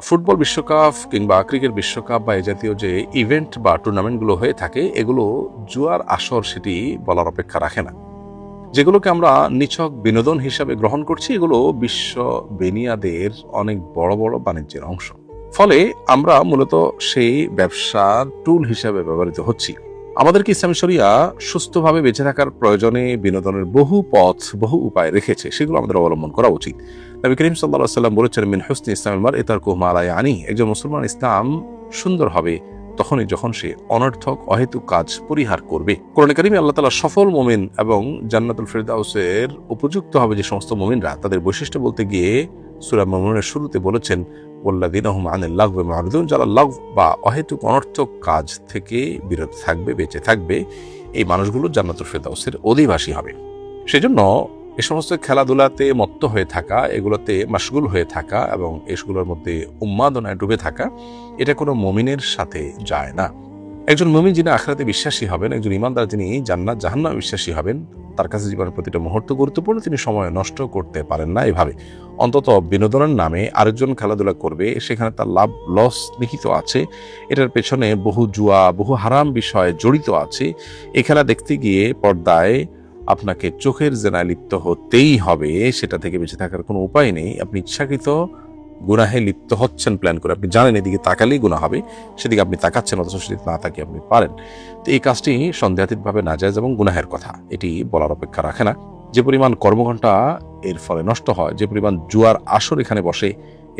Football বিশ্বকাপ কিংবা cricket বিশ্বকাপ বা এই জাতীয় যে ইভেন্ট বা টুর্নামেন্টগুলো হয়ে থাকে, এগুলো জুয়ার আসর সেটি বলার অপেক্ষা রাখে না। যেগুলোকে আমরা নিছক বিনোদন হিসাবে গ্রহণ করছি, এগুলো বিশ্ব বেনিয়াদের অনেক বড় বড় বাণিজ্যের অংশ। ফলে আমরা মূলত সেই ব্যবসার টুল হিসাবে ব্যবহৃত হচ্ছি। আমাদেরকে ইসলামী শরিয়া সুস্থভাবে বেঁচে থাকার প্রয়োজনে বিনোদনের বহু পথ, বহু উপায় রেখেছে, সেগুলো আমাদের অবলম্বন করা উচিত। নবী করিম সাল্লাল্লাহু আলাইহি ওয়াসাল্লাম বলেছেন, মিন হুসনি ইসলামিল মারই তারকুহু মা লা ইয়ানি। একজন মুসলমান ইসলাম সুন্দর হবে তখনই যখন সে অনর্থক অহেতুক কাজ পরিহার করবে। কোরআনে কারিমে আল্লাহ তাআলা সফল মুমিন এবং জান্নাতুল ফিরদাউসের উপযুক্ত হবে যে সমস্ত মুমিনরা, তাদের বৈশিষ্ট্য বলতে গিয়ে সূরা মুমিনুনের শুরুতে বলেছেন, ওয়াল্লাযীনা হুম আনিল লাগবি মুরিদুন, যারা লাগব বা অহেতুক অনর্থক কাজ থেকে বিরত থাকবে, বেঁচে থাকবে, এই মানুষগুলো জান্নাতুল ফিরদাউসের অধিবাসী হবে। সেজন্য এ সমস্ত খেলাধুলাতে মত্ত হয়ে থাকা, এগুলোতে মাশগুল হয়ে থাকা এবং এগুলোর মধ্যে উন্মাদনায় ডুবে থাকা, এটা কোনো মুমিনের সাথে যায় না। একজন মুমিন যিনি আখিরাতে বিশ্বাসী হবেন, একজন ঈমানদার যিনি জান্নাত জাহান্নামে বিশ্বাসী হবেন, তার কাছে জীবনের প্রতিটা মুহূর্ত গুরুত্বপূর্ণ। তিনি সময় নষ্ট করতে পারেন না এভাবে। অন্তত বিনোদনের নামে আরেকজন খেলাধুলা করবে, সেখানে তার লাভ লস নিহিত আছে, এটার পেছনে বহু জুয়া, বহু হারাম বিষয় জড়িত আছে। এই খেলা দেখতে গিয়ে পর্দায় আপনাকে চোখের জেনায় লিপ্ত হতেই হবে, সেটা থেকে বেঁচে থাকার কোনো উপায় নেই। আপনি ইচ্ছাকৃত গুনাহে লিপ্ত হচ্ছেন প্ল্যান করে, আপনি জানেন এদিকে তাকালেই গুনাহ হবে, সেদিকে আপনি তাকাচ্ছেন, অথচ সেদিকে না তাকিয়ে আপনি পারেন। তো এই কাজটি সন্দেহাতীতভাবে নাজায়েজ এবং গুনাহের কথা, এটি বলার অপেক্ষা রাখে না। যে পরিমাণ কর্মঘণ্টা এর ফলে নষ্ট হয়, যে পরিমাণ জুয়ার আসর এখানে বসে,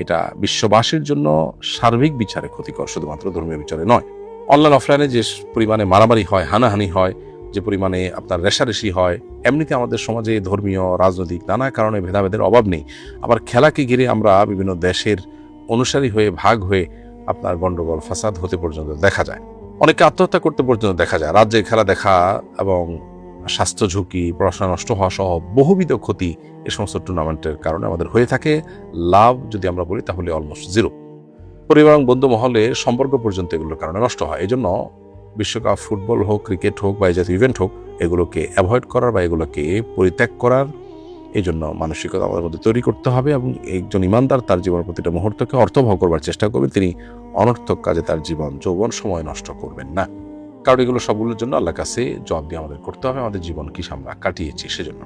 এটা বিশ্ববাসীর জন্য সার্বিক বিচারে ক্ষতিকর, শুধুমাত্র ধর্মীয় বিচারে নয়। অনলাইন অফলাইনে যে পরিমাণে মারামারি হয়, হানাহানি হয়, যে পরিমাণে আপনার রেশারেশি হয়, এমনিতে আমাদের সমাজে ধর্মীয়, রাজনৈতিক নানা কারণে ভেদাভেদের অভাব নেই। আবার খেলাকে ঘিরে আমরা বিভিন্ন দেশের অনুসারী হয়ে ভাগ হয়ে আপনার গন্ডগোল ফাসাদ হতে পর্যন্ত দেখা যায়, অনেকে আত্মহত্যা করতে পর্যন্ত দেখা যায়। রাজ্যে খেলা দেখা এবং স্বাস্থ্য ঝুঁকি, পড়াশোনা নষ্ট হওয়া সহ বহুবিধ ক্ষতি এই সমস্ত টুর্নামেন্টের কারণে আমাদের হয়ে থাকে। লাভ যদি আমরা বলি তাহলে অলমোস্ট জিরো। পরিবার এবং বন্ধু মহলে সম্পর্ক পর্যন্ত এগুলোর কারণে নষ্ট হয়। এই জন্য বিশ্বকাপ ফুটবল হোক, ক্রিকেট হোক বা এই জাতীয় ইভেন্ট হোক, এগুলোকে অ্যাভয়েড করার বা এগুলোকে পরিত্যাগ করার এই জন্য মানসিকতা আমাদের মধ্যে তৈরি করতে হবে। এবং একজন ইমানদার তার জীবনের প্রতিটা মুহূর্তকে অর্থবহ করবার চেষ্টা করবেন। তিনি অনর্থক কাজে তার জীবন যৌবন সময় নষ্ট করবেন না, কারণ এগুলো সবগুলোর জন্য আল্লাহর কাছে জবাব দিয়ে আমাদের করতে হবে, আমাদের জীবন কি আমরা কাটিয়েছি সেজন্য।